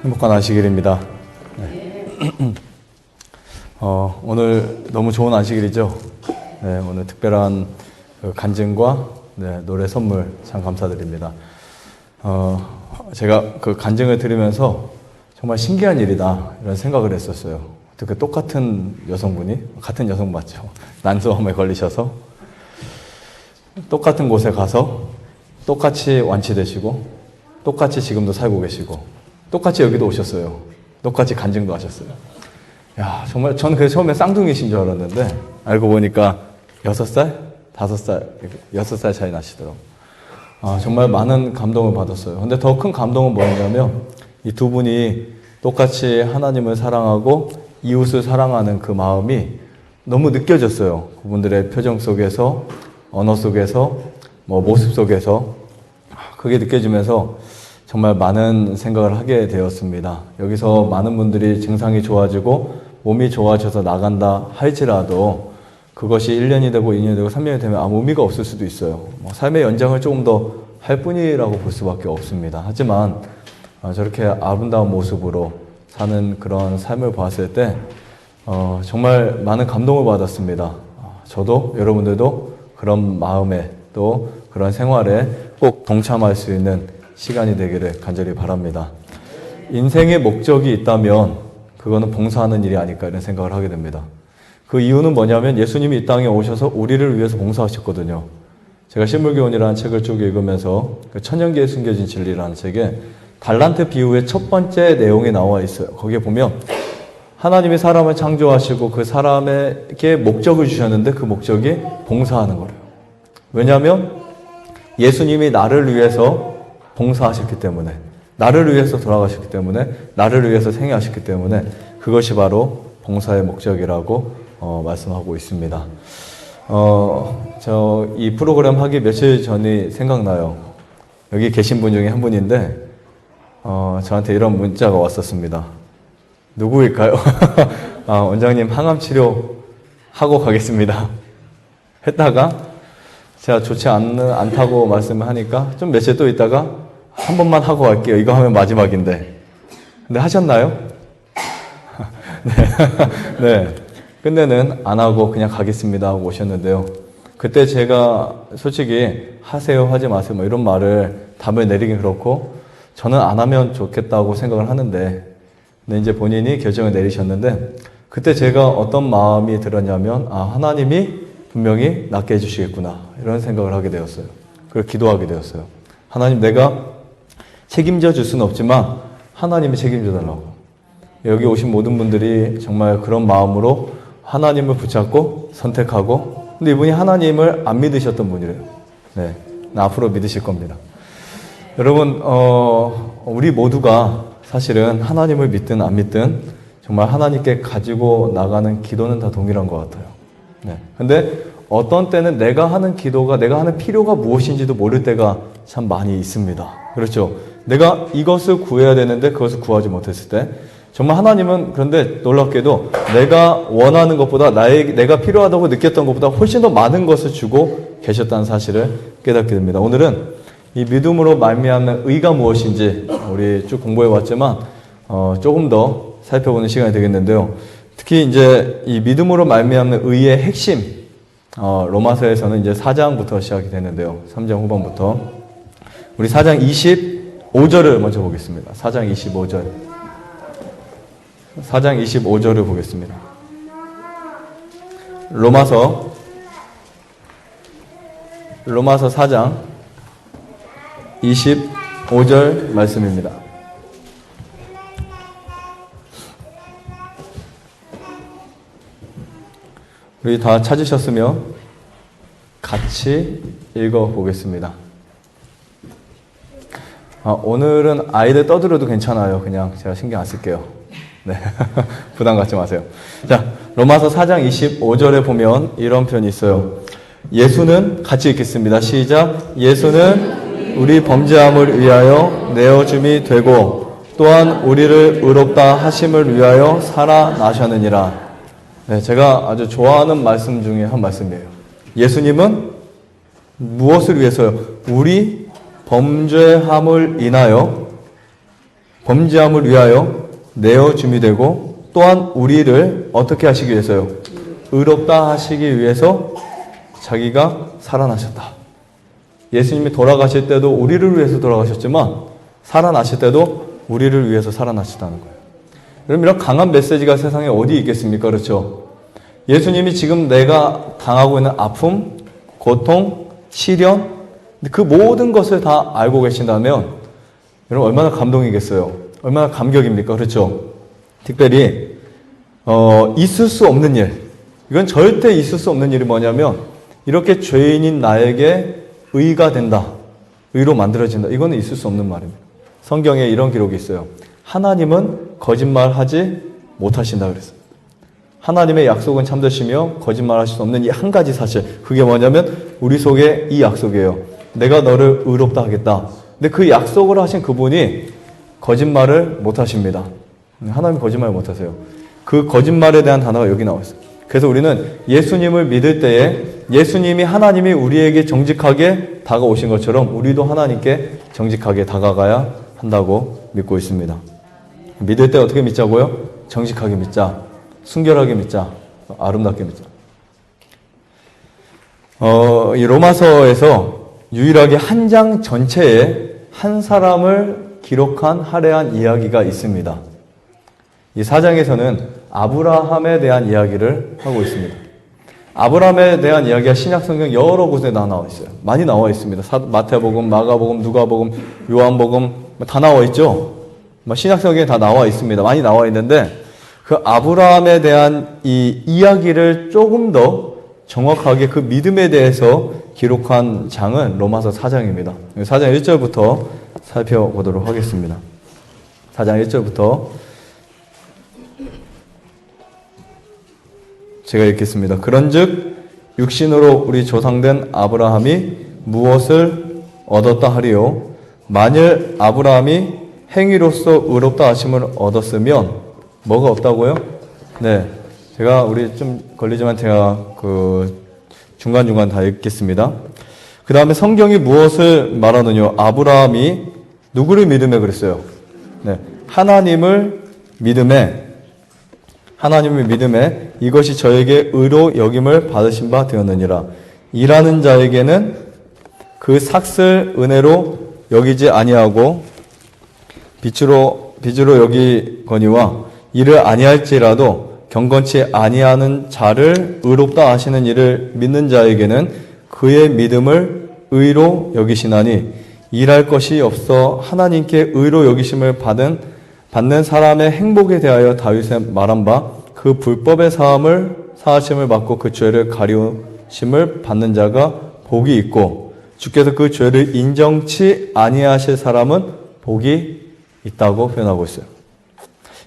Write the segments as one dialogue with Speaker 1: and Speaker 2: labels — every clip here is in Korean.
Speaker 1: 행복한 안식일입니다. 오늘 너무 좋은 안식일이죠. 네, 오늘 특별한 간증과 노래 선물 참 감사드립니다. 제가 그 간증을 들으면서 정말 신기한 일이다 이런 생각을 했었어요. 어떻게 똑같은 여성분이, 같은 여성 맞죠? 난소암에 걸리셔서 똑같은 곳에 가서 똑같이 완치되시고 똑같이 지금도 살고 계시고 똑같이 여기도 오셨어요. 똑같이 간증도 하셨어요. 야, 정말 저는 그래서 처음에 쌍둥이신 줄 알았는데 알고 보니까 6살? 5살, 6살 차이 나시더라고요. 정말 많은 감동을 받았어요. 근데 더 큰 감동은 뭐였냐면 이 두 분이 똑같이 하나님을 사랑하고 이웃을 사랑하는 그 마음이 너무 느껴졌어요. 그분들의 표정 속에서, 언어 속에서, 모습 속에서 그게 느껴지면서 정말 많은 생각을 하게 되었습니다. 여기서 많은 분들이 증상이 좋아지고 몸이 좋아져서 나간다 할지라도 그것이 1년이 되고 2년이 되고 3년이 되면 아무 의미가 없을 수도 있어요. 삶의 연장을 조금 더 할 뿐이라고 볼 수밖에 없습니다. 하지만 저렇게 아름다운 모습으로 사는 그런 삶을 보았을 때 정말 많은 감동을 받았습니다. 저도 여러분들도 그런 마음에 또 그런 생활에 꼭 동참할 수 있는 시간이 되기를 간절히 바랍니다. 인생의 목적이 있다면 그거는 봉사하는 일이 아닐까 이런 생각을 하게 됩니다. 그 이유는 뭐냐면 예수님이 이 땅에 오셔서 우리를 위해서 봉사하셨거든요. 제가 실물교훈이라는 책을 쭉 읽으면서 그 천년기에 숨겨진 진리라는 책에 달란트 비유의 첫 번째 내용이 나와 있어요. 거기에 보면 하나님이 사람을 창조하시고 그 사람에게 목적을 주셨는데 그 목적이 봉사하는 거래요. 왜냐하면 예수님이 나를 위해서 봉사하셨기 때문에, 나를 위해서 돌아가셨기 때문에, 나를 위해서 생애하셨기 때문에 그것이 바로 봉사의 목적이라고 말씀하고 있습니다. 저 이 프로그램 하기 며칠 전이 생각나요. 여기 계신 분 중에 한 분인데 저한테 이런 문자가 왔었습니다. 누구일까요? 원장님 항암 치료 하고 가겠습니다. 했다가 제가 좋지 않다고 말씀을 하니까 좀 며칠 또 있다가 한 번만 하고 갈게요. 이거 하면 마지막인데. 근데 하셨나요? 네. 끝내는 안 하고 그냥 가겠습니다 하고 오셨는데요. 그때 제가 솔직히 하세요, 하지 마세요 뭐 이런 말을 답을 내리긴 그렇고 저는 안 하면 좋겠다고 생각을 하는데 근데 이제 본인이 결정을 내리셨는데 그때 제가 어떤 마음이 들었냐면 하나님이 분명히 낫게 해주시겠구나 이런 생각을 하게 되었어요. 그걸 기도하게 되었어요. 하나님 내가 책임져 줄 수는 없지만 하나님이 책임져 달라고. 여기 오신 모든 분들이 정말 그런 마음으로 하나님을 붙잡고 선택하고 근데 이분이 하나님을 안 믿으셨던 분이래요. 네, 앞으로 믿으실 겁니다. 여러분 우리 모두가 사실은 하나님을 믿든 안 믿든 정말 하나님께 가지고 나가는 기도는 다 동일한 것 같아요. 네. 근데 어떤 때는 내가 하는 기도가 내가 하는 필요가 무엇인지도 모를 때가 참 많이 있습니다. 그렇죠? 내가 이것을 구해야 되는데 그것을 구하지 못했을 때 정말 하나님은 그런데 놀랍게도 내가 원하는 것보다 내가 필요하다고 느꼈던 것보다 훨씬 더 많은 것을 주고 계셨다는 사실을 깨닫게 됩니다. 오늘은 이 믿음으로 말미암는 의가 무엇인지 우리 쭉 공부해 왔지만 조금 더 살펴보는 시간이 되겠는데요. 특히 이제 이 믿음으로 말미암는 의의 핵심 로마서에서는 이제 4장부터 시작이 되는데요. 3장 후반부터 우리 4장 25절을 먼저 보겠습니다. 4장 25절. 4장 25절을 보겠습니다. 로마서 4장 25절 말씀입니다. 우리 다 찾으셨으면 같이 읽어보겠습니다. 오늘은 아이들 떠들어도 괜찮아요. 그냥 제가 신경 안 쓸게요. 네, 부담 갖지 마세요. 자, 로마서 4장 25절에 보면 이런 표현이 있어요. 예수는 같이 읽겠습니다. 시작. 예수는 우리 범죄함을 위하여 내어줌이 되고 또한 우리를 의롭다 하심을 위하여 살아나셨느니라. 네, 제가 아주 좋아하는 말씀 중에 한 말씀이에요. 예수님은 무엇을 위해서요? 우리 범죄함을 인하여 범죄함을 위하여 내어줌이 되고 또한 우리를 어떻게 하시기 위해서요? 의롭다 하시기 위해서 자기가 살아나셨다. 예수님이 돌아가실 때도 우리를 위해서 돌아가셨지만 살아나실 때도 우리를 위해서 살아나셨다는 거예요. 여러분, 이런 강한 메시지가 세상에 어디 있겠습니까? 그렇죠? 예수님이 지금 내가 당하고 있는 아픔, 고통, 시련, 그 모든 것을 다 알고 계신다면 여러분 얼마나 감동이겠어요? 얼마나 감격입니까? 그렇죠? 특별히 있을 수 없는 일, 이건 절대 있을 수 없는 일이 뭐냐면 이렇게 죄인인 나에게 의가 된다, 의로 만들어진다. 이거는 있을 수 없는 말입니다. 성경에 이런 기록이 있어요. 하나님은 거짓말하지 못하신다 그랬어요. 하나님의 약속은 참되시며 거짓말하실 수 없는 이 한 가지 사실, 그게 뭐냐면 우리 속에 이 약속이에요. 내가 너를 의롭다 하겠다. 근데 그 약속을 하신 그분이 거짓말을 못하십니다. 하나님 거짓말 못하세요. 그 거짓말에 대한 단어가 여기 나와 있어요. 그래서 우리는 예수님을 믿을 때에 예수님이 하나님이 우리에게 정직하게 다가오신 것처럼 우리도 하나님께 정직하게 다가가야 한다고 믿고 있습니다. 믿을 때 어떻게 믿자고요? 정직하게 믿자, 순결하게 믿자, 아름답게 믿자. 이 로마서에서 유일하게 한 장 전체에 한 사람을 기록한 할애한 이야기가 있습니다. 이 4장에서는 아브라함에 대한 이야기를 하고 있습니다. 아브라함에 대한 이야기가 신약성경 여러 곳에 다 나와 있어요. 많이 나와 있습니다. 마태복음, 마가복음, 누가복음, 요한복음 다 나와 있죠. 신약성경에 다 나와 있습니다. 많이 나와 있는데 그 아브라함에 대한 이 이야기를 조금 더 정확하게 그 믿음에 대해서 기록한 장은 로마서 4장입니다. 4장 1절부터 살펴보도록 하겠습니다. 4장 1절부터 제가 읽겠습니다. 그런즉 육신으로 우리 조상된 아브라함이 무엇을 얻었다 하리요? 만일 아브라함이 행위로서 의롭다 하심을 얻었으면 뭐가 없다고요? 네, 제가 우리 좀 걸리지만 제가 중간중간 다 읽겠습니다. 그 다음에 성경이 무엇을 말하느냐? 아브라함이 누구를 믿음에 그랬어요? 네, 하나님을 믿음에 이것이 저에게 의로 여김을 받으신 바 되었느니라. 일하는 자에게는 그 삭슬 은혜로 여기지 아니하고 빚으로 여기거니와 이를 아니할지라도 경건치 아니하는 자를 의롭다 하시는 이를 믿는 자에게는 그의 믿음을 의로 여기시나니 일할 것이 없어 하나님께 의로 여기심을 받는 사람의 행복에 대하여 다윗의 말한 바 그 불법의 사하심을 받고 그 죄를 가리우심을 받는 자가 복이 있고 주께서 그 죄를 인정치 아니하실 사람은 복이 있다고 표현하고 있어요.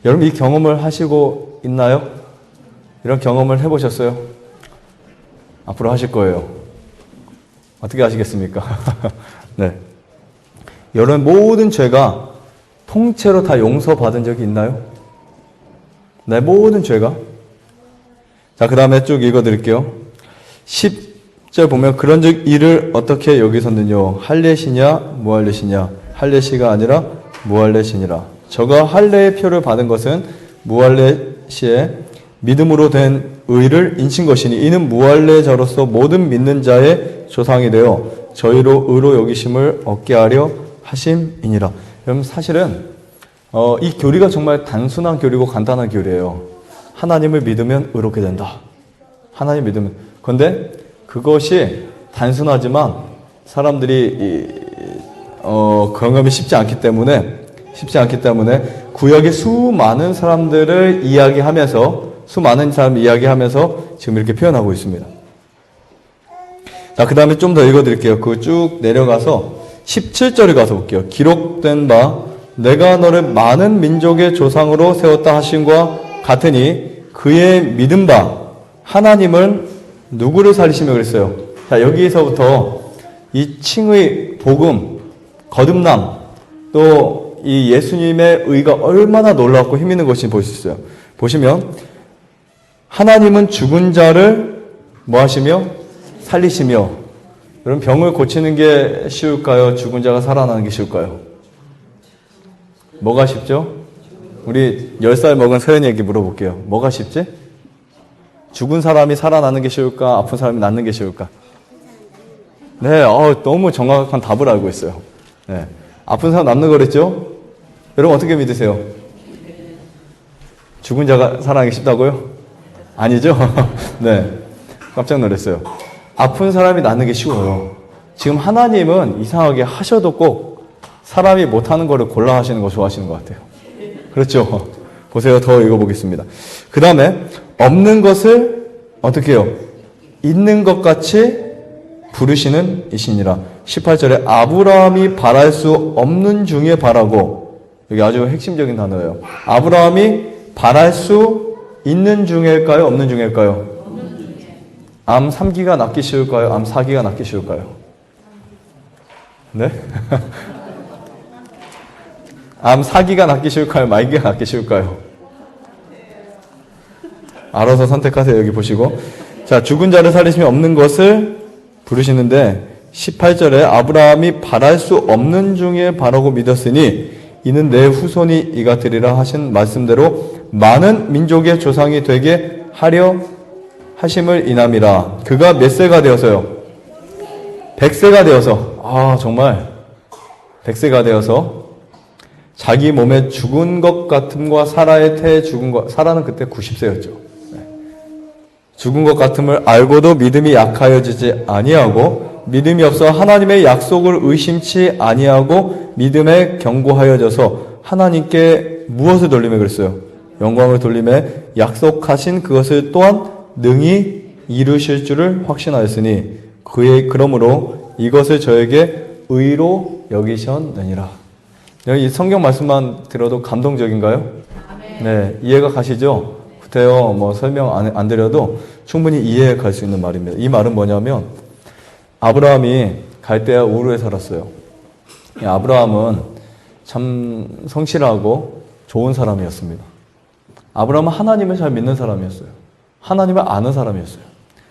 Speaker 1: 여러분 이 경험을 하시고 있나요? 이런 경험을 해보셨어요? 앞으로 하실 거예요. 어떻게 하시겠습니까? 네. 여러분 모든 죄가 통째로 다 용서받은 적이 있나요? 네, 모든 죄가. 자, 그 다음에 쭉 읽어드릴게요. 10절 보면 그런즉 이를 어떻게 여기셨느냐? 할례시냐 무할례시냐? 할례시가 아니라 무할례시니라. 저가 할례의 표를 받은 것은 무할례시에 믿음으로 된 의를 인친 것이니 이는 무할례자로서 모든 믿는 자의 조상이 되어 저희로 의로 여기심을 얻게 하려 하심이니라. 여러분 사실은 이 교리가 정말 단순한 교리고 간단한 교리예요. 하나님을 믿으면 의롭게 된다. 하나님 믿으면. 그런데 그것이 단순하지만 사람들이 경험이 쉽지 않기 때문에 구약의 수많은 사람을 이야기하면서 지금 이렇게 표현하고 있습니다. 자, 그 다음에 좀 더 읽어드릴게요. 그 쭉 내려가서 17절에 가서 볼게요. 기록된 바 내가 너를 많은 민족의 조상으로 세웠다 하심과 같으니 그의 믿은 바 하나님은 누구를 살리시며 그랬어요. 자, 여기서부터 이 칭의 복음, 거듭남, 또 이 예수님의 의가 얼마나 놀랍고 힘있는 것인지 볼 수 있어요. 보시면 하나님은 죽은 자를 뭐 하시며? 살리시며. 여러분 병을 고치는 게 쉬울까요? 죽은 자가 살아나는 게 쉬울까요? 뭐가 쉽죠? 우리 10살 먹은 서연이에게 물어볼게요. 뭐가 쉽지? 죽은 사람이 살아나는 게 쉬울까? 아픈 사람이 낫는 게 쉬울까? 네, 너무 정확한 답을 알고 있어요. 네. 아픈 사람 낫는 거랬죠? 여러분 어떻게 믿으세요? 죽은 자가 살아나기 쉽다고요? 아니죠? 네. 깜짝 놀랐어요. 아픈 사람이 낫는 게 쉬워요. 지금 하나님은 이상하게 하셔도 꼭 사람이 못하는 거를 골라 하시는 거 좋아하시는 것 같아요. 그렇죠? 보세요. 더 읽어보겠습니다. 그 다음에 없는 것을 어떻게 해요? 있는 것 같이 부르시는 이시니라. 18절에 아브라함이 바랄 수 없는 중에 바라고, 여기 아주 핵심적인 단어예요. 아브라함이 바랄 수 있는 중일까요? 없는 중일까요? 암 3기가 낫기 쉬울까요? 암 4기가 낫기 쉬울까요? 네? 암 4기가 낫기 쉬울까요? 말기가 낫기 쉬울까요? 알아서 선택하세요. 여기 보시고. 자, 죽은 자를 살리시면 없는 것을 부르시는데 18절에 아브라함이 바랄 수 없는 중에 바라고 믿었으니 이는 내 후손이 이가 되리라 하신 말씀대로 많은 민족의 조상이 되게 하려 하심을 인함이라. 그가 몇 세가 되어서요? 100세가 되어서, 정말 100세가 되어서 자기 몸에 죽은 것 같음과 사라의 태에 죽은 것, 사라는 그때 90세였죠. 죽은 것 같음을 알고도 믿음이 약하여지지 아니하고 믿음이 없어 하나님의 약속을 의심치 아니하고 믿음에 견고하여져서 하나님께 무엇을 돌리며 그랬어요? 영광을 돌리며 약속하신 그것을 또한 능히 이루실 줄을 확신하였으니 그러므로 이것을 저에게 의로 여기셨느니라. 이 성경 말씀만 들어도 감동적인가요? 네, 이해가 가시죠? 구태여 설명 안 드려도 충분히 이해가 갈 수 있는 말입니다. 이 말은 뭐냐면 아브라함이 갈대아 우르에 살았어요. 아브라함은 참 성실하고 좋은 사람이었습니다. 아브라함은 하나님을 잘 믿는 사람이었어요. 하나님을 아는 사람이었어요.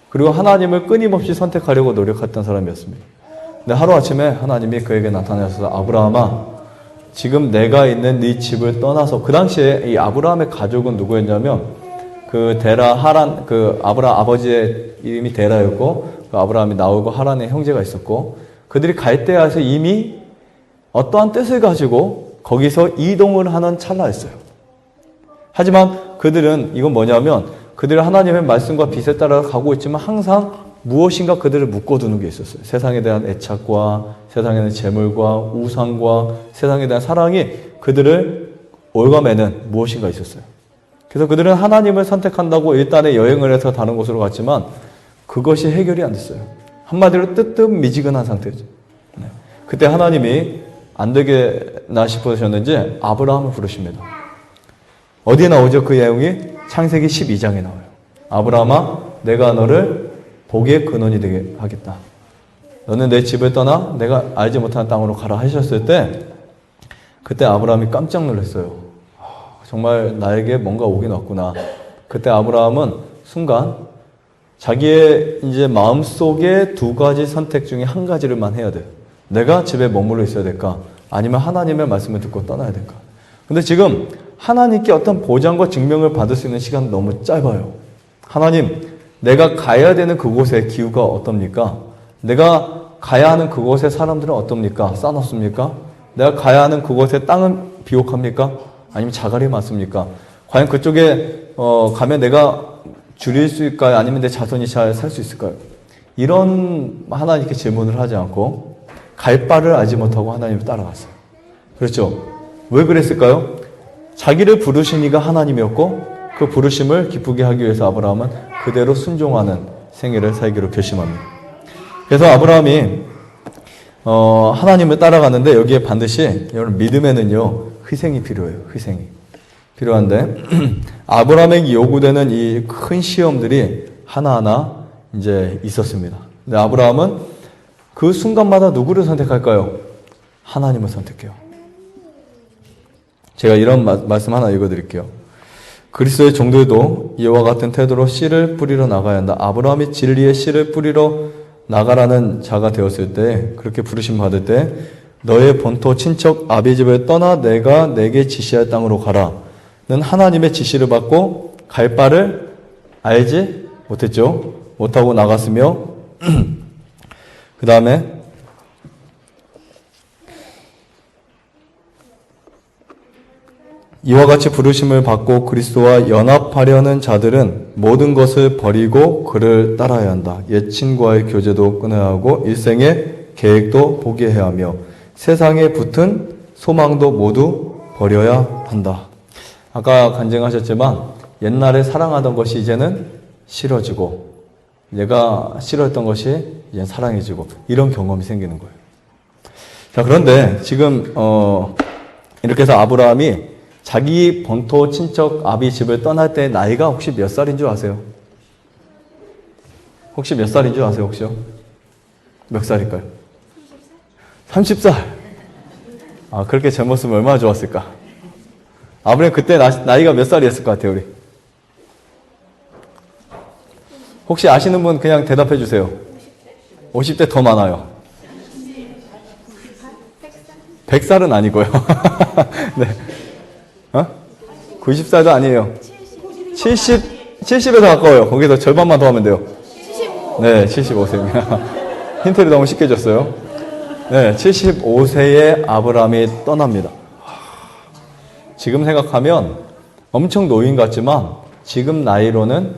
Speaker 1: 그리고 하나님을 끊임없이 선택하려고 노력했던 사람이었습니다. 근데 하루아침에 하나님이 그에게 나타나셔서 아브라함아, 지금 내가 있는 네 집을 떠나서, 그 당시에 이 아브라함의 가족은 누구였냐면 그 데라 하란, 그 아브라함 아버지의 이름이 데라였고 그 아브라함이 나오고 하란의 형제가 있었고, 그들이 갈대아에서 이미 어떠한 뜻을 가지고 거기서 이동을 하는 찰나였어요. 하지만 그들은 이건 뭐냐면 그들은 하나님의 말씀과 빛에 따라 가고 있지만 항상 무엇인가 그들을 묶어두는 게 있었어요. 세상에 대한 애착과 세상에 대한 재물과 우상과 세상에 대한 사랑이 그들을 올가매는 무엇인가 있었어요. 그래서 그들은 하나님을 선택한다고 일단은 여행을 해서 다른 곳으로 갔지만 그것이 해결이 안 됐어요. 한마디로 뜨뜻미지근한 상태죠. 그때 하나님이 안 되겠나 싶으셨는지 아브라함을 부르십니다. 어디에 나오죠? 그 내용이 창세기 12장에 나와요. 아브라함아, 내가 너를 복의 근원이 되게 하겠다. 너는 내 집을 떠나 내가 알지 못하는 땅으로 가라 하셨을 때 그때 아브라함이 깜짝 놀랐어요. 정말 나에게 뭔가 오긴 왔구나. 그때 아브라함은 순간 자기의 이제 마음속에 두 가지 선택 중에 한 가지를만 해야 돼요. 내가 집에 머물러 있어야 될까? 아니면 하나님의 말씀을 듣고 떠나야 될까? 근데 지금 하나님께 어떤 보장과 증명을 받을 수 있는 시간은 너무 짧아요. 하나님, 내가 가야 되는 그곳의 기후가 어떻습니까? 내가 가야 하는 그곳의 사람들은 어떻습니까? 싸놓습니까? 내가 가야 하는 그곳의 땅은 비옥합니까? 아니면 자갈이 많습니까? 과연 그쪽에 가면 내가 줄일 수 있을까요? 아니면 내 자손이 잘 살 수 있을까요? 이런 하나님께 질문을 하지 않고 갈 바를 알지 못하고 하나님을 따라갔어요. 그렇죠? 왜 그랬을까요? 자기를 부르신 이가 하나님이었고 그 부르심을 기쁘게 하기 위해서 아브라함은 그대로 순종하는 생애를 살기로 결심합니다. 그래서 아브라함이 하나님을 따라가는데 여기에 반드시 여러분 믿음에는요 희생이 필요해요. 희생이 필요한데 아브라함에게 요구되는 이 큰 시험들이 하나하나 이제 있었습니다. 근데 아브라함은 그 순간마다 누구를 선택할까요? 하나님을 선택해요. 제가 이런 말씀 하나 읽어드릴게요. 그리스도의 종들도 이와 같은 태도로 씨를 뿌리러 나가야 한다. 아브라함이 진리의 씨를 뿌리러 나가라는 자가 되었을 때, 그렇게 부르심 받을 때 너의 본토 친척 아비집을 떠나 내가 내게 지시할 땅으로 가라. 는 하나님의 지시를 받고 갈 바를 알지 못했죠. 못하고 나갔으며 그 다음에 이와 같이 부르심을 받고 그리스도와 연합하려는 자들은 모든 것을 버리고 그를 따라야 한다. 옛 친구와의 교제도 끊어야 하고 일생의 계획도 포기해야 하며 세상에 붙은 소망도 모두 버려야 한다. 아까 간증하셨지만 옛날에 사랑하던 것이 이제는 싫어지고 내가 싫어했던 것이 이제 사랑해지고 이런 경험이 생기는 거예요. 자, 그런데 지금 이렇게 해서 아브라함이 자기 본토 친척 아비 집을 떠날 때 나이가 혹시 몇 살인 줄 아세요? 혹시 몇 살인 줄 아세요? 혹시요? 몇 살일까요? 30살. 아, 그렇게 젊었으면 얼마나 좋았을까? 아브라함 그때 나이가 몇 살이었을 것 같아요, 우리? 혹시 아시는 분 그냥 대답해 주세요. 50대 더 많아요. 100살은 아니고요. 네. 90살도 아니에요. 70에서 가까워요. 거기서 절반만 더 하면 돼요. 75. 네, 75세입니다. 힌트를 너무 쉽게 줬어요. 네, 75세의 아브라함이 떠납니다. 지금 생각하면 엄청 노인 같지만 지금 나이로는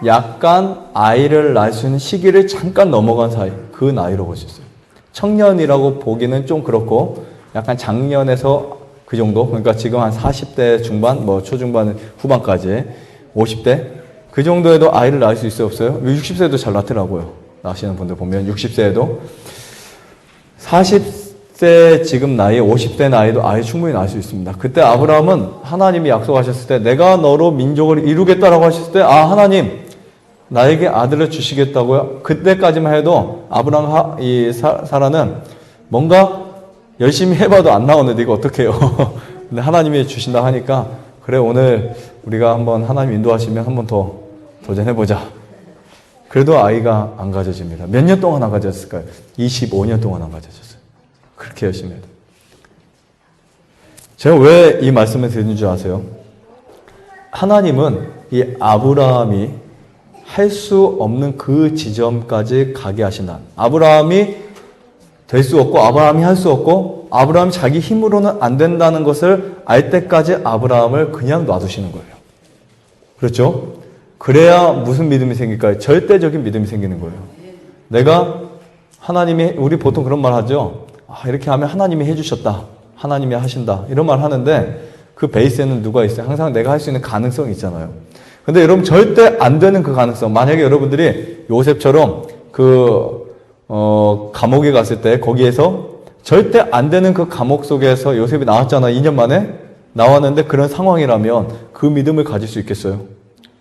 Speaker 1: 약간 아이를 낳을 수 있는 시기를 잠깐 넘어간 사이, 그 나이로 볼 수 있어요. 청년이라고 보기는 좀 그렇고 약간 장년에서 그 정도, 그러니까 지금 한 40대 중반, 뭐 초중반, 후반까지 50대 그 정도에도 아이를 낳을 수 있어요, 없어요? 60세도 잘 낳더라고요. 낳으시는 분들 보면 60세에도 40세 지금 나이, 50대 나이도 아이 충분히 낳을 수 있습니다. 그때 아브라함은 하나님이 약속하셨을 때 내가 너로 민족을 이루겠다라고 하셨을 때 아, 하나님 나에게 아들을 주시겠다고요? 그때까지만 해도 아브라함 사라는 뭔가 열심히 해봐도 안 나오는데 이거 어떡해요. 근데 하나님이 주신다 하니까 그래 오늘 우리가 한번 하나님 인도하시면 한번 더 도전해보자. 그래도 아이가 안 가져집니다. 몇 년 동안 안 가졌을까요? 25년 동안 안 가져졌어요. 그렇게 열심히 해도. 제가 왜 이 말씀을 드리는 줄 아세요? 하나님은 이 아브라함이 할 수 없는 그 지점까지 가게 하신다. 아브라함이 될 수 없고 아브라함이 할 수 없고 아브라함이 자기 힘으로는 안 된다는 것을 알 때까지 아브라함을 그냥 놔두시는 거예요. 그렇죠? 그래야 무슨 믿음이 생길까요? 절대적인 믿음이 생기는 거예요. 내가 하나님이, 우리 보통 그런 말 하죠. 아, 이렇게 하면 하나님이 해주셨다. 하나님이 하신다. 이런 말 하는데 그 베이스에는 누가 있어요? 항상 내가 할 수 있는 가능성이 있잖아요. 근데 여러분 절대 안 되는 그 가능성. 만약에 여러분들이 요셉처럼 감옥에 갔을 때 거기에서 절대 안 되는 그 감옥 속에서 요셉이 나왔잖아. 2년 만에 나왔는데 그런 상황이라면 그 믿음을 가질 수 있겠어요?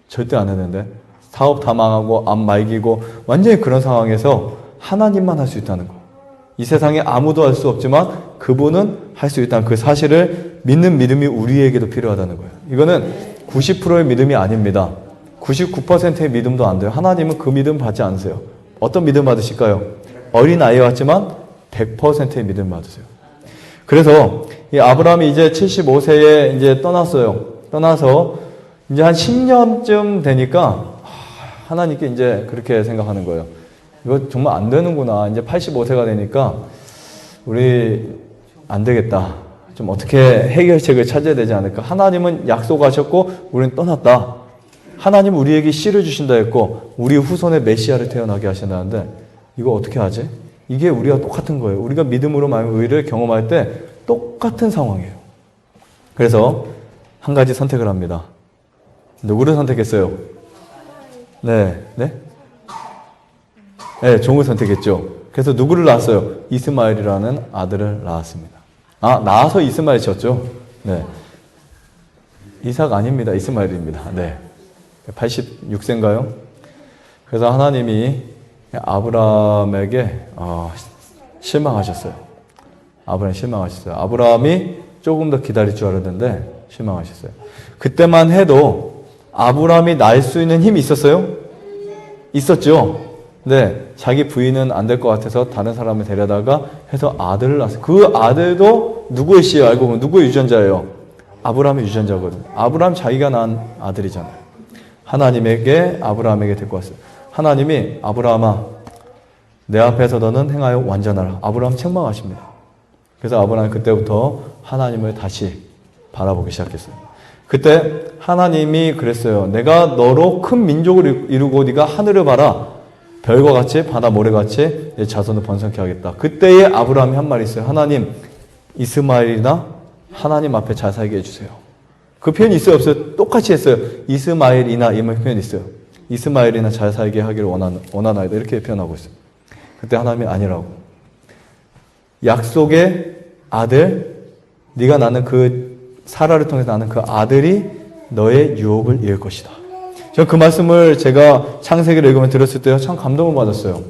Speaker 1: 절대 안 했는데 사업 다 망하고 암 말기고 완전히 그런 상황에서 하나님만 할 수 있다는 거. 이 세상에 아무도 할 수 없지만 그분은 할 수 있다는 그 사실을 믿는 믿음이 우리에게도 필요하다는 거예요. 이거는 90%의 믿음이 아닙니다. 99%의 믿음도 안 돼요. 하나님은 그 믿음 받지 않으세요. 어떤 믿음 받으실까요? 어린 아이 같지만 100%의 믿음 받으세요. 그래서 이 아브라함이 이제 75세에 이제 떠났어요. 떠나서 이제 한 10년쯤 되니까 하나님께 이제 그렇게 생각하는 거예요. 이거 정말 안 되는구나. 이제 85세가 되니까 우리 안 되겠다. 좀 어떻게 해결책을 찾아야 되지 않을까. 하나님은 약속하셨고 우리는 떠났다. 하나님 우리에게 씨를 주신다 했고 우리 후손의 메시아를 태어나게 하신다는데 이거 어떻게 하지? 이게 우리가 똑같은 거예요. 우리가 믿음으로 의를 경험할 때 똑같은 상황이에요. 그래서 한 가지 선택을 합니다. 누구를 선택했어요? 네, 종을 선택했죠. 그래서 누구를 낳았어요? 이스마엘이라는 아들을 낳았습니다. 아, 낳아서 이스마엘 쳤죠? 네. 이삭 아닙니다. 이스마엘입니다. 네. 86세인가요? 그래서 하나님이 아브라함에게 실망하셨어요. 아브라함이 실망하셨어요. 아브라함이 조금 더 기다릴 줄 알았는데 실망하셨어요. 그때만 해도 아브라함이 낳을 수 있는 힘이 있었어요? 있었죠? 근데 자기 부인은 안 될 것 같아서 다른 사람을 데려다가 해서 아들을 낳았어요. 그 아들도 누구의 씨예요? 알고 보면 누구의 유전자예요? 아브라함의 유전자거든요. 아브라함 자기가 낳은 아들이잖아요. 하나님에게 아브라함에게 데리고 왔어요. 하나님이 아브라함아 내 앞에서 너는 행하여 완전하라. 아브라함 책망하십니다. 그래서 아브라함이 그때부터 하나님을 다시 바라보기 시작했어요. 그때 하나님이 그랬어요. 내가 너로 큰 민족을 이루고 네가 하늘을 봐라. 별과 같이 바다 모래같이 내 자손을 번성케 하겠다. 그때에 아브라함이 한 말이 있어요. 하나님 이스마엘이나 하나님 앞에 잘 살게 해주세요. 그 표현이 있어요 없어요? 똑같이 했어요. 이스마엘이나 이 표현이 있어요. 이스마엘이나 잘 살게 하기를 원하나이다. 이렇게 표현하고 있어요. 그때 하나님이 아니라고. 약속의 아들, 네가 낳는 그 사라를 통해서 낳는 그 아들이 너의 유업을 이을 것이다. 저 그 말씀을 제가 창세기를 읽으면 들었을 때 참 감동을 받았어요.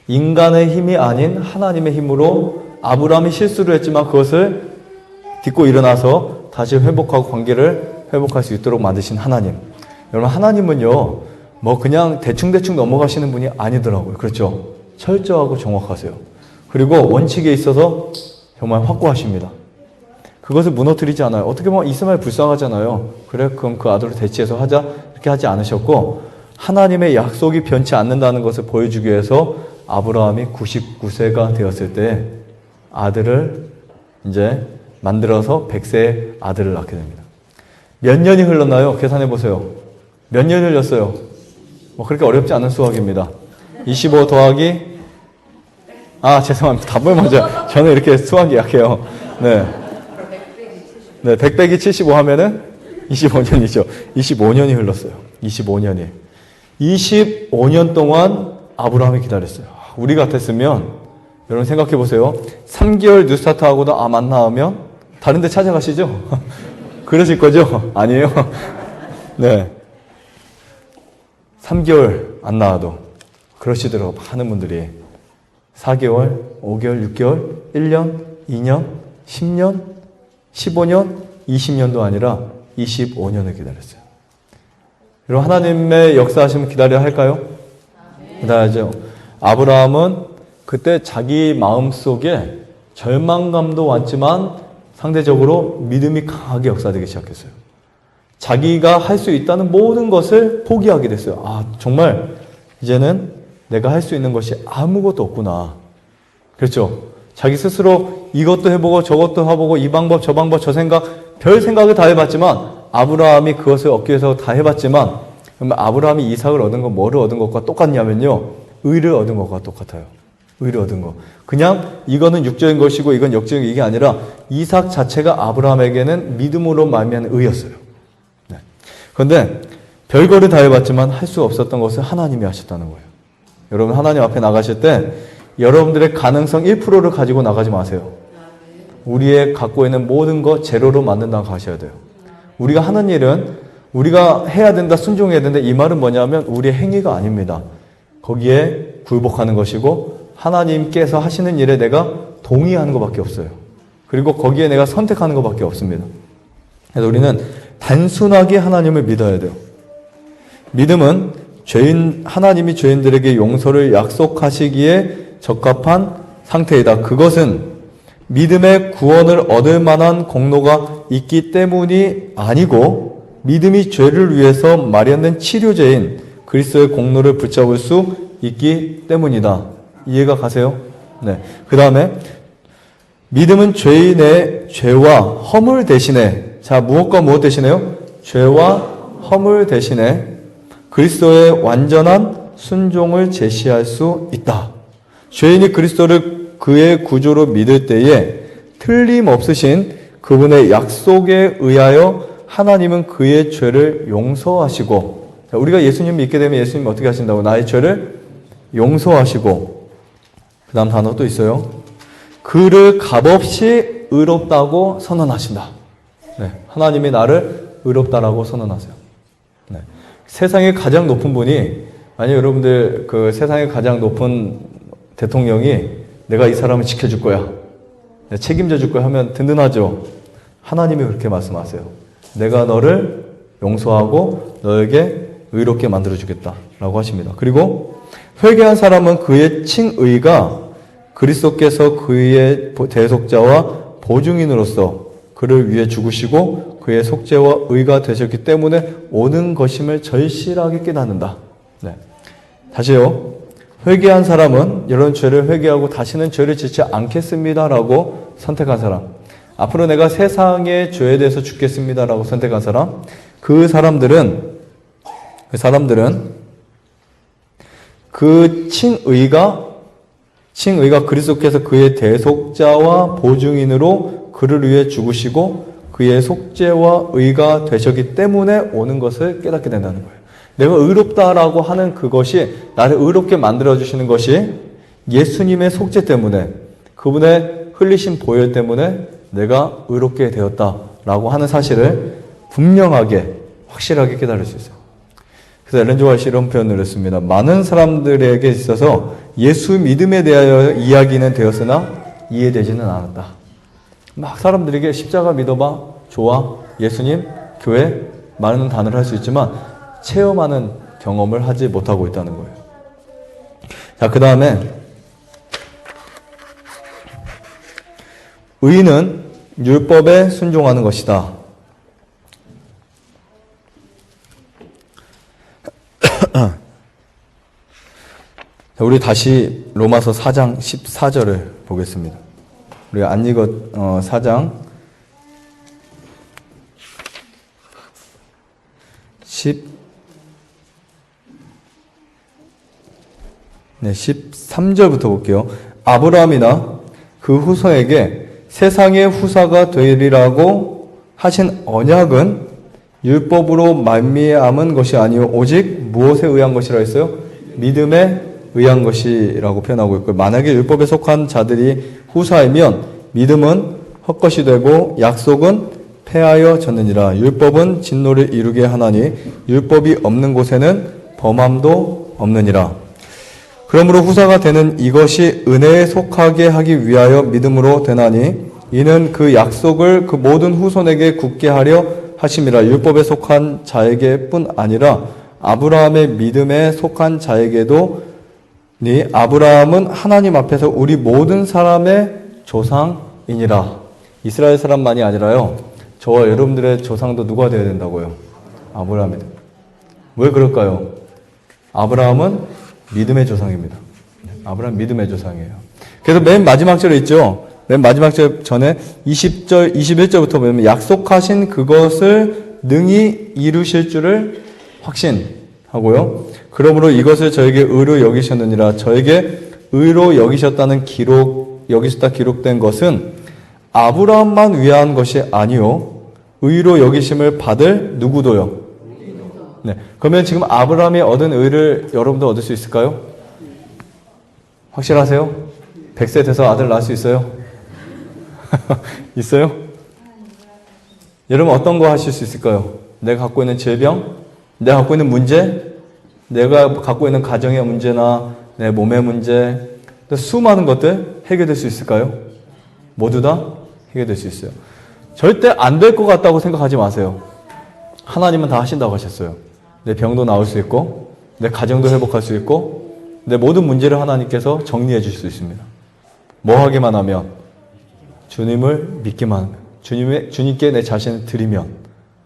Speaker 1: 인간의 힘이 아닌 하나님의 힘으로 아브라함이 실수를 했지만 그것을 딛고 일어나서 다시 회복하고 관계를 회복할 수 있도록 만드신 하나님. 여러분 하나님은요 뭐 그냥 대충대충 넘어가시는 분이 아니더라고요. 그렇죠? 철저하고 정확하세요. 그리고 원칙에 있어서 정말 확고하십니다. 그것을 무너뜨리지 않아요. 어떻게 보면 이스마엘 불쌍하잖아요. 그래 그럼 그 아들을 대치해서 하자 이렇게 하지 않으셨고 하나님의 약속이 변치 않는다는 것을 보여주기 위해서 아브라함이 99세가 되었을 때 아들을 이제 만들어서 100세의 아들을 낳게 됩니다. 몇 년이 흘렀나요? 계산해 보세요. 몇 년이 흘렸어요? 뭐 그렇게 어렵지 않은 수학입니다. 25 더하기 죄송합니다. 답을 먼저. 저는 이렇게 수학이 약해요. 네. 네, 100 빼기 75 하면은 25년이죠. 25년이 흘렀어요. 25년이. 25년 동안 아브라함이 기다렸어요. 우리 같았으면 여러분 생각해 보세요. 3개월 뉴스타트 하고도 안 나오면 다른 데 찾아가시죠? 그러실 거죠? 아니에요? 네. 3개월 안 나와도 그러시더라고요. 많은 분들이. 4개월, 5개월, 6개월, 1년, 2년, 10년, 15년, 20년도 아니라 25년을 기다렸어요. 여러분 하나님의 역사하시면 기다려야 할까요? 기다려야죠. 아브라함은 그때 자기 마음속에 절망감도 왔지만 상대적으로 믿음이 강하게 역사되기 시작했어요. 자기가 할 수 있다는 모든 것을 포기하게 됐어요. 정말 이제는 내가 할 수 있는 것이 아무것도 없구나. 그렇죠? 자기 스스로 이것도 해보고 저것도 해보고 이 방법 저 방법 저 생각 별 생각을 다 해봤지만 아브라함이 그것을 얻기 위해서 다 해봤지만 그러면 아브라함이 이삭을 얻은 건 뭐를 얻은 것과 똑같냐면요. 의를 얻은 것과 똑같아요. 의를 얻은 거. 그냥 이거는 육적인 것이고 이건 영적인 이게 아니라 이삭 자체가 아브라함에게는 믿음으로 말미암은 의였어요. 네. 그런데 별거를 다 해봤지만 할 수 없었던 것을 하나님이 하셨다는 거예요. 여러분 하나님 앞에 나가실 때 여러분들의 가능성 1%를 가지고 나가지 마세요. 우리의 갖고 있는 모든 거 제로로 만든다고 가셔야 돼요. 우리가 하는 일은 우리가 해야 된다, 순종해야 된다. 이 말은 뭐냐면 우리의 행위가 아닙니다. 거기에 굴복하는 것이고 하나님께서 하시는 일에 내가 동의하는 것밖에 없어요. 그리고 거기에 내가 선택하는 것밖에 없습니다. 그래서 우리는 단순하게 하나님을 믿어야 돼요. 믿음은 하나님이 죄인들에게 용서를 약속하시기에 적합한 상태이다. 그것은 믿음의 구원을 얻을 만한 공로가 있기 때문이 아니고 믿음이 죄를 위해서 마련된 치료제인 그리스도의 공로를 붙잡을 수 있기 때문이다. 이해가 가세요? 네. 그 다음에 믿음은 죄인의 죄와 허물 대신에 무엇과 무엇 대신에요? 죄와 허물 대신에 그리스도의 완전한 순종을 제시할 수 있다. 죄인이 그리스도를 그의 구조로 믿을 때에 틀림없으신 그분의 약속에 의하여 하나님은 그의 죄를 용서하시고 우리가 예수님 믿게 되면 예수님 어떻게 하신다고? 나의 죄를 용서하시고 그 다음 단어 또 있어요. 그를 값없이 의롭다고 선언하신다. 네, 하나님이 나를 의롭다라고 선언하세요. 네. 세상의 가장 높은 분이 아니 여러분들 그 세상의 가장 높은 대통령이 내가 이 사람을 지켜줄 거야. 책임져 줄 거야 하면 든든하죠. 하나님이 그렇게 말씀하세요. 내가 너를 용서하고 너에게 의롭게 만들어 주겠다라고 하십니다. 그리고 회개한 사람은 그의 칭의가 그리스도께서 그의 대속자와 보증인으로서 그를 위해 죽으시고 그의 속죄와 의가 되셨기 때문에 오는 것임을 절실하게 깨닫는다. 네. 다시요. 회개한 사람은 이런 죄를 회개하고 다시는 죄를 짓지 않겠습니다라고 선택한 사람. 앞으로 내가 세상의 죄에 대해서 죽겠습니다라고 선택한 사람. 그 사람들은 그 칭의가 그리스도께서 그의 대속자와 보증인으로 그를 위해 죽으시고 그의 속죄와 의가 되셨기 때문에 오는 것을 깨닫게 된다는 거예요. 내가 의롭다라고 하는 그것이 나를 의롭게 만들어주시는 것이 예수님의 속죄 때문에 그분의 흘리신 보혈 때문에 내가 의롭게 되었다라고 하는 사실을 분명하게 확실하게 깨달을 수 있어요. 그래서 엘렌 지 화이트가 이런 표현을 했습니다. 많은 사람들에게 있어서 예수 믿음에 대하여 이야기는 되었으나 이해되지는 않았다. 막 사람들에게 십자가 믿어봐, 좋아, 예수님, 교회 많은 단어를 할 수 있지만 체험하는 경험을 하지 못하고 있다는 거예요. 자, 그 다음에 의는 율법에 순종하는 것이다. 자, 우리 다시 로마서 4장 14절을 보겠습니다. 우리가 안 읽었 4장 13절부터 볼게요. 아브라함이나 그 후손에게 세상의 후사가 되리라고 하신 언약은 율법으로 말미암은 것이 아니요 오직 무엇에 의한 것이라 했어요? 믿음에 의한 것이라고 표현하고 있고, 만약에 율법에 속한 자들이 후사이면 믿음은 헛것이 되고 약속은 폐하여 졌느니라. 율법은 진노를 이루게 하나니 율법이 없는 곳에는 범함도 없느니라. 그러므로 후사가 되는 이것이 은혜에 속하게 하기 위하여 믿음으로 되나니 이는 그 약속을 그 모든 후손에게 굳게 하려 하심이라. 율법에 속한 자에게뿐 아니라 아브라함의 믿음에 속한 자에게도 아브라함은 하나님 앞에서 우리 모든 사람의 조상이니라. 이스라엘 사람만이 아니라요, 저와 여러분들의 조상도 누가 되어야 된다고요? 아브라함이. 왜 그럴까요? 아브라함은 믿음의 조상입니다. 아브라함 믿음의 조상이에요. 그래서 맨 마지막 절에 있죠. 맨 마지막 절 전에 20절, 21절부터 보면 약속하신 그것을 능히 이루실 줄을 확신하고요. 그러므로 이것을 저에게 의로 여기셨느니라. 저에게 의로 여기셨다는 여기셨다 기록된 것은 아브라함만 위한 것이 아니요 의로 여기심을 받을 누구도요. 네. 그러면 지금 아브라함이 얻은 의를 여러분도 얻을 수 있을까요? 확실하세요? 100세 돼서 아들 낳을 수 있어요? 있어요? 여러분 어떤 거 하실 수 있을까요? 내가 갖고 있는 질병, 내가 갖고 있는 문제, 내가 갖고 있는 가정의 문제나 내 몸의 문제, 수많은 것들 해결될 수 있을까요? 모두 다 해결될 수 있어요. 절대 안 될 것 같다고 생각하지 마세요. 하나님은 다 하신다고 하셨어요. 내 병도 나을 수 있고 내 가정도 회복할 수 있고 내 모든 문제를 하나님께서 정리해 주실 수 있습니다. 뭐 하기만 하면, 주님을 믿기만 하면, 주님께 내 자신을 드리면,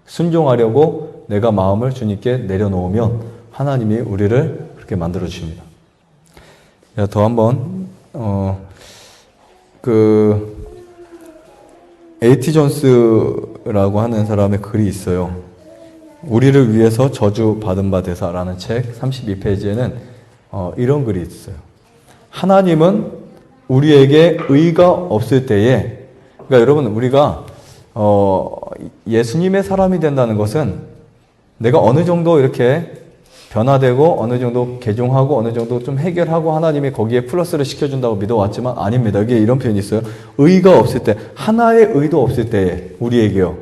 Speaker 1: 순종하려고 내가 마음을 주님께 내려놓으면 하나님이 우리를 그렇게 만들어 주십니다. 더 한번 A.T. 존스라고 하는 사람의 글이 있어요. 우리를 위해서 저주 받은 바 되사라는 책 32페이지에는 이런 글이 있어요. 하나님은 우리에게 의가 없을 때에, 그러니까 여러분 우리가 예수님의 사람이 된다는 것은 내가 어느 정도 이렇게 변화되고 어느 정도 개종하고 어느 정도 좀 해결하고 하나님이 거기에 플러스를 시켜준다고 믿어왔지만 아닙니다. 여기에 이런 표현이 있어요. 의가 없을 때, 하나의 의도 없을 때에, 우리에게요,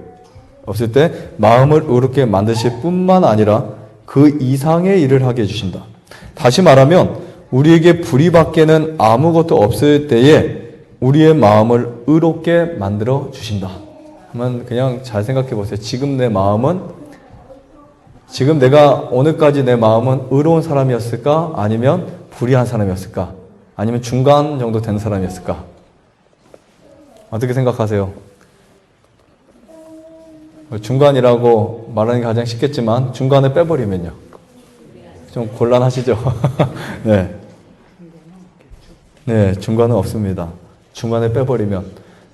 Speaker 1: 없을 때 마음을 의롭게 만드실 뿐만 아니라 그 이상의 일을 하게 해주신다. 다시 말하면 우리에게 불의밖에는 아무것도 없을 때에 우리의 마음을 의롭게 만들어 주신다. 한번 그냥 잘 생각해 보세요. 지금 내가 오늘까지 내 마음은 의로운 사람이었을까? 아니면 불의한 사람이었을까? 아니면 중간 정도 되는 사람이었을까? 어떻게 생각하세요? 중간이라고 말하는 게 가장 쉽겠지만 중간을 빼버리면요. 좀 곤란하시죠? 네. 네, 중간은 없습니다. 중간에 빼버리면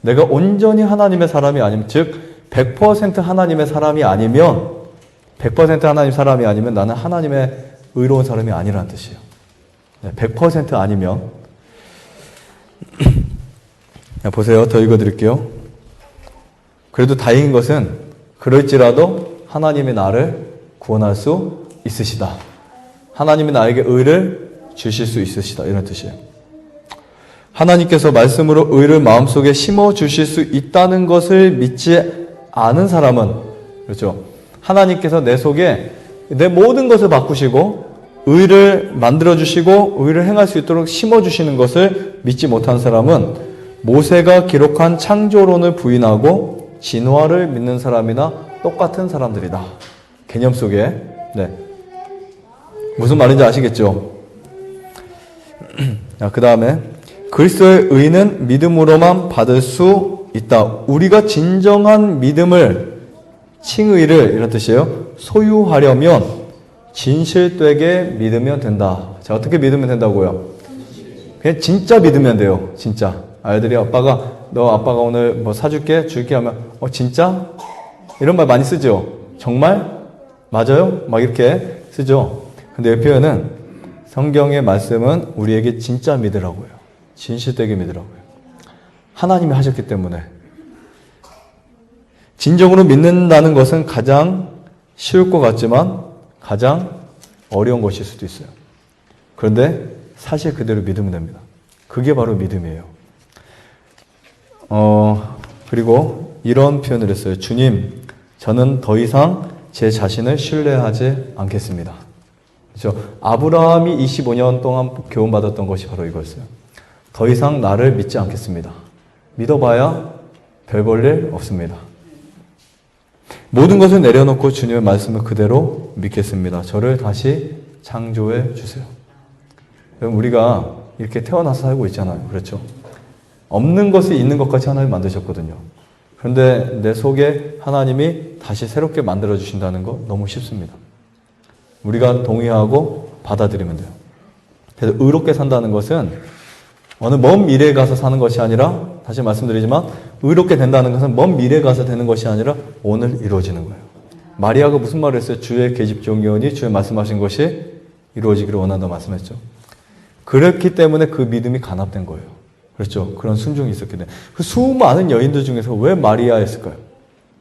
Speaker 1: 내가 온전히 하나님의 사람이 아니면, 즉 100% 하나님의 사람이 아니면, 100% 하나님 사람이 아니면 나는 하나님의 의로운 사람이 아니라는 뜻이에요. 네, 100% 아니면. 보세요. 더 읽어드릴게요. 그래도 다행인 것은 그럴지라도 하나님이 나를 구원할 수 있으시다. 하나님이 나에게 의를 주실 수 있으시다. 이런 뜻이에요. 하나님께서 말씀으로 의를 마음속에 심어 주실 수 있다는 것을 믿지 않은 사람은, 그렇죠, 하나님께서 내 속에 내 모든 것을 바꾸시고 의를 만들어 주시고 의를 행할 수 있도록 심어 주시는 것을 믿지 못한 사람은 모세가 기록한 창조론을 부인하고 진화를 믿는 사람이나 똑같은 사람들이다. 개념 속에. 네. 무슨 말인지 아시겠죠? 그 다음에 그리스도의 의는 믿음으로만 받을 수 있다. 우리가 진정한 믿음을, 칭의를, 이런 뜻이에요, 소유하려면 진실되게 믿으면 된다. 자, 어떻게 믿으면 된다고요? 그냥 진짜 믿으면 돼요. 진짜. 아이들이 아빠가 오늘 뭐 사줄게, 줄게 하면 진짜? 이런 말 많이 쓰죠. 정말? 맞아요? 막 이렇게 쓰죠. 근데 이 표현은, 성경의 말씀은 우리에게 진짜 믿으라고요. 진실되게 믿으라고요. 하나님이 하셨기 때문에. 진정으로 믿는다는 것은 가장 쉬울 것 같지만 가장 어려운 것일 수도 있어요. 그런데 사실 그대로 믿으면 됩니다. 그게 바로 믿음이에요. 그리고 이런 표현을 했어요. 주님, 저는 더 이상 제 자신을 신뢰하지 않겠습니다. 그렇죠? 아브라함이 25년 동안 교훈받았던 것이 바로 이거였어요. 더 이상 나를 믿지 않겠습니다. 믿어봐야 별 볼 일 없습니다. 모든 것을 내려놓고 주님의 말씀을 그대로 믿겠습니다. 저를 다시 창조해 주세요. 여러분, 우리가 이렇게 태어나서 살고 있잖아요. 그렇죠? 없는 것이 있는 것까지 하나님 만드셨거든요. 그런데 내 속에 하나님이 다시 새롭게 만들어 주신다는 거 너무 쉽습니다. 우리가 동의하고 받아들이면 돼요. 그래서 의롭게 산다는 것은 어느 먼 미래에 가서 사는 것이 아니라, 다시 말씀드리지만 의롭게 된다는 것은 먼 미래에 가서 되는 것이 아니라 오늘 이루어지는 거예요. 마리아가 무슨 말을 했어요? 주의 계집종이오니 주의 말씀하신 것이 이루어지기를 원한다고 말씀했죠. 그렇기 때문에 그 믿음이 간합된 거예요. 그렇죠? 그런 순종이 있었기 때문에. 그 수많은 여인들 중에서 왜 마리아였을까요?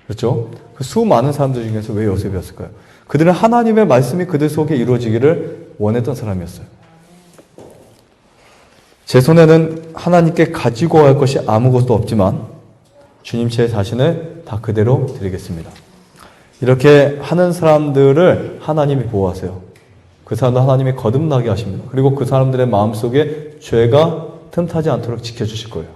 Speaker 1: 그렇죠? 그 수많은 사람들 중에서 왜 요셉이었을까요? 그들은 하나님의 말씀이 그들 속에 이루어지기를 원했던 사람이었어요. 제 손에는 하나님께 가지고 갈 것이 아무것도 없지만 주님 제 자신을 다 그대로 드리겠습니다. 이렇게 하는 사람들을 하나님이 보호하세요. 그 사람들 하나님이 거듭나게 하십니다. 그리고 그 사람들의 마음속에 죄가 틈타지 않도록 지켜주실 거예요.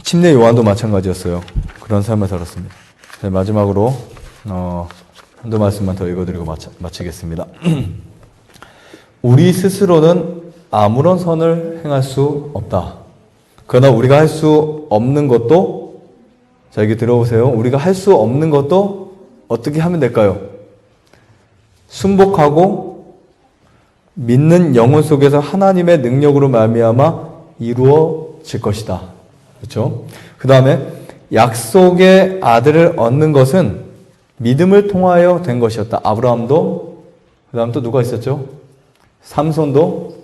Speaker 1: 침례 요한도 마찬가지였어요. 그런 삶을 살았습니다. 마지막으로 한두 말씀만 더 읽어드리고 마치겠습니다. 우리 스스로는 아무런 선을 행할 수 없다. 그러나 우리가 할 수 없는 것도, 자, 여기 들어보세요. 우리가 할 수 없는 것도 어떻게 하면 될까요? 순복하고 믿는 영혼 속에서 하나님의 능력으로 말미암아 이루어질 것이다. 그렇죠? 그 다음에 약속의 아들을 얻는 것은 믿음을 통하여 된 것이었다. 아브라함도, 그 다음 또 누가 있었죠? 삼손도,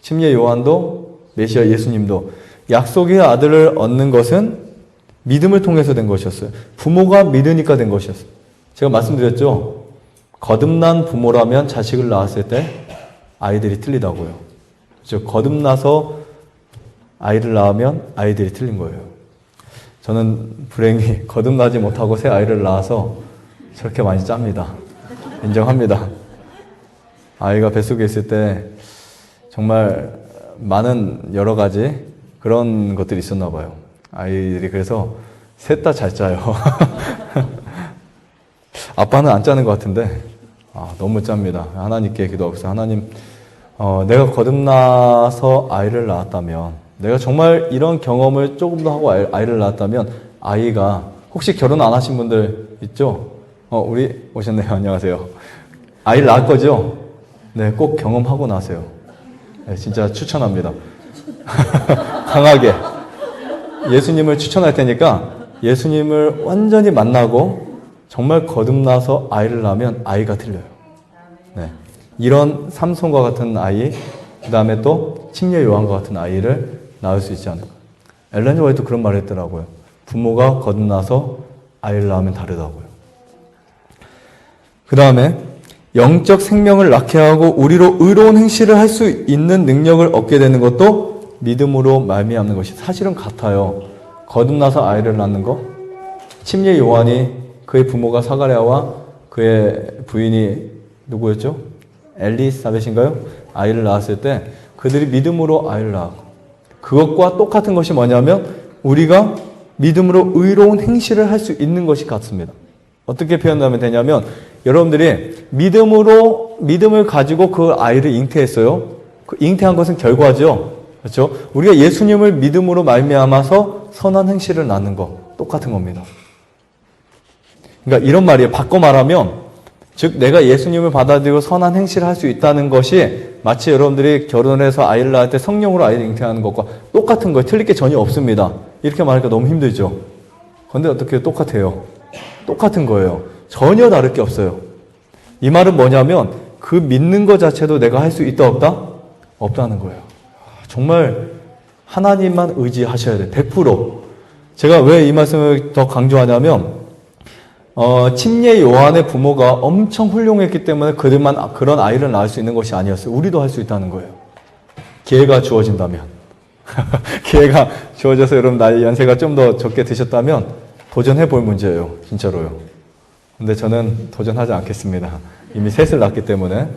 Speaker 1: 침례 요한도, 메시아 예수님도 약속의 아들을 얻는 것은 믿음을 통해서 된 것이었어요. 부모가 믿으니까 된 것이었어요. 제가 말씀드렸죠? 거듭난 부모라면 자식을 낳았을 때 아이들이 틀리다고요. 그렇죠? 거듭나서 아이를 낳으면 아이들이 틀린 거예요. 저는 불행히 거듭나지 못하고 새 아이를 낳아서 저렇게 많이 짭니다. 인정합니다. 아이가 뱃속에 있을 때 정말 많은 여러 가지 그런 것들이 있었나 봐요. 아이들이 그래서 셋 다 잘 짜요. 아빠는 안 짜는 것 같은데 너무 짭니다. 하나님께 기도하고서 하나님, 내가 거듭나서 아이를 낳았다면, 내가 정말 이런 경험을 조금 더 하고 아이를 낳았다면, 아이가, 혹시 결혼 안 하신 분들 있죠? 우리 오셨네요. 안녕하세요. 아이를 낳을 거죠? 네, 꼭 경험하고 나세요. 네, 진짜 추천합니다. 강하게. 예수님을 추천할 테니까 예수님을 완전히 만나고 정말 거듭나서 아이를 낳으면 아이가 틀려요. 네. 이런 삼손과 같은 아이, 그 다음에 또 침례 요한과 같은 아이를 낳을 수 있지 않을까. 엘렌 화이트도 그런 말을 했더라고요. 부모가 거듭나서 아이를 낳으면 다르다고요. 그 다음에 영적 생명을 낳게 하고 우리로 의로운 행실을 할 수 있는 능력을 얻게 되는 것도 믿음으로 말미암는 것이 사실은 같아요. 거듭나서 아이를 낳는 거, 침례 요한이 그의 부모가 사가랴와 그의 부인이 누구였죠? 엘리사벳인가요? 아이를 낳았을 때 그들이 믿음으로 아이를 낳았고, 그것과 똑같은 것이 뭐냐면 우리가 믿음으로 의로운 행실을 할 수 있는 것이 같습니다. 어떻게 표현하면 되냐면, 여러분들이 믿음을 가지고 그 아이를 잉태했어요. 그 잉태한 것은 결과죠. 그렇죠? 우리가 예수님을 믿음으로 말미암아서 선한 행실을 낳는 거 똑같은 겁니다. 그러니까 이런 말이에요. 바꿔 말하면, 즉 내가 예수님을 받아들이고 선한 행실을 할 수 있다는 것이 마치 여러분들이 결혼해서 아이를 낳을 때 성령으로 아이를 잉태하는 것과 똑같은 거예요. 틀릴 게 전혀 없습니다. 이렇게 말하니까 너무 힘들죠. 그런데 어떻게 똑같아요? 똑같은 거예요. 전혀 다를 게 없어요. 이 말은 뭐냐면 그 믿는 것 자체도 내가 할 수 있다 없다? 없다는 거예요. 정말 하나님만 의지하셔야 돼요. 100%. 제가 왜 이 말씀을 더 강조하냐면 침례 요한의 부모가 엄청 훌륭했기 때문에 그들만 그런 아이를 낳을 수 있는 것이 아니었어요. 우리도 할 수 있다는 거예요. 기회가 주어진다면. 기회가 주어져서 여러분 나이 연세가 좀 더 적게 드셨다면 도전해 볼 문제예요. 진짜로요. 근데 저는 도전하지 않겠습니다. 이미 셋을 낳았기 때문에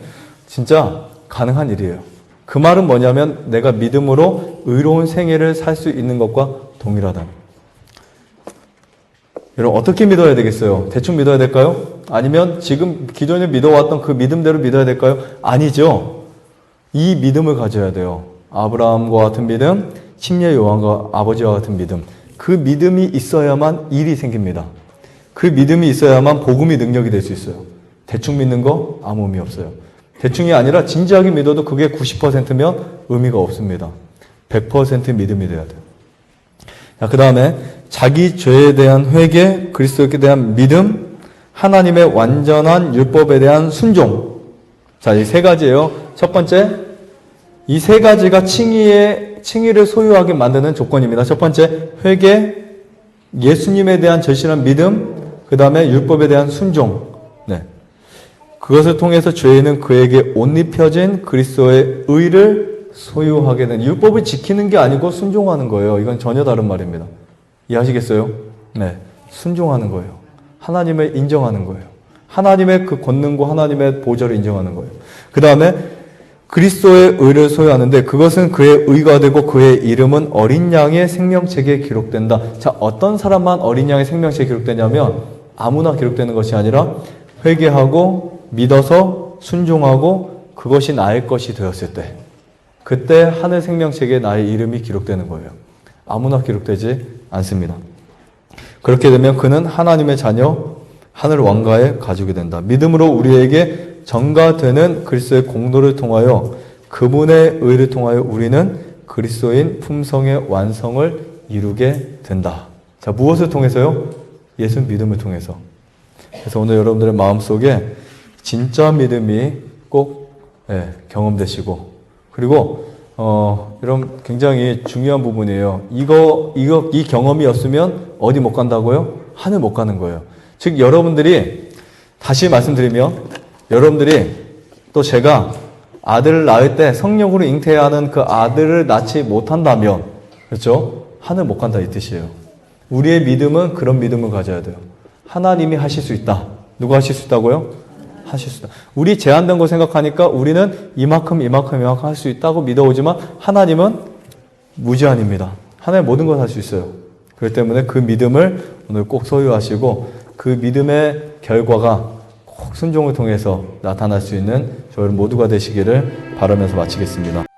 Speaker 1: 진짜 가능한 일이에요. 그 말은 뭐냐면 내가 믿음으로 의로운 생애를 살 수 있는 것과 동일하다. 여러분 어떻게 믿어야 되겠어요? 대충 믿어야 될까요? 아니면 지금 기존에 믿어왔던 그 믿음대로 믿어야 될까요? 아니죠. 이 믿음을 가져야 돼요. 아브라함과 같은 믿음, 침례 요한과 아버지와 같은 믿음. 그 믿음이 있어야만 일이 생깁니다. 그 믿음이 있어야만 복음이 능력이 될 수 있어요. 대충 믿는 거 아무 의미 없어요. 대충이 아니라 진지하게 믿어도 그게 90%면 의미가 없습니다. 100% 믿음이 돼야 돼요. 자, 그 다음에 자기 죄에 대한 회개, 그리스도께 대한 믿음, 하나님의 완전한 율법에 대한 순종. 자, 이 세 가지예요. 첫 번째, 이 세 가지가 칭의를 소유하게 만드는 조건입니다. 첫 번째, 회개, 예수님에 대한 절실한 믿음, 그 다음에 율법에 대한 순종. 네. 그것을 통해서 죄인은 그에게 옷 입혀진 그리스도의 의를 소유하게 된, 율법을 지키는 게 아니고 순종하는 거예요. 이건 전혀 다른 말입니다. 이해하시겠어요? 네. 순종하는 거예요. 하나님을 인정하는 거예요. 하나님의 그 권능과 하나님의 보좌를 인정하는 거예요. 그 다음에 그리스도의 의를 소유하는데 그것은 그의 의가 되고 그의 이름은 어린 양의 생명책에 기록된다. 자, 어떤 사람만 어린 양의 생명책에 기록되냐면 아무나 기록되는 것이 아니라 회개하고 믿어서 순종하고 그것이 나의 것이 되었을 때, 그때 하늘 생명책에 나의 이름이 기록되는 거예요. 아무나 기록되지 않습니다. 그렇게 되면 그는 하나님의 자녀, 하늘 왕가의 가족이 된다. 믿음으로 우리에게 전가되는 그리스도의 공로를 통하여 그분의 의를 통하여 우리는 그리스도인 품성의 완성을 이루게 된다. 자, 무엇을 통해서요? 예수 믿음을 통해서. 그래서 오늘 여러분들의 마음속에 진짜 믿음이 꼭 경험되시고, 그리고 이런 굉장히 중요한 부분이에요. 이 경험이었으면 어디 못 간다고요? 하늘 못 가는 거예요. 즉 여러분들이, 다시 말씀드리면 여러분들이 또 제가 아들을 낳을 때 성령으로 잉태하는 그 아들을 낳지 못한다면, 그렇죠? 하늘 못 간다 이 뜻이에요. 우리의 믿음은 그런 믿음을 가져야 돼요. 하나님이 하실 수 있다. 누가 하실 수 있다고요? 하실 수 있다. 우리 제한된 거 생각하니까 우리는 이만큼 할 수 있다고 믿어오지만 하나님은 무제한입니다. 하나님 모든 걸 할 수 있어요. 그렇기 때문에 그 믿음을 오늘 꼭 소유하시고 그 믿음의 결과가 꼭 순종을 통해서 나타날 수 있는 저희 모두가 되시기를 바라면서 마치겠습니다.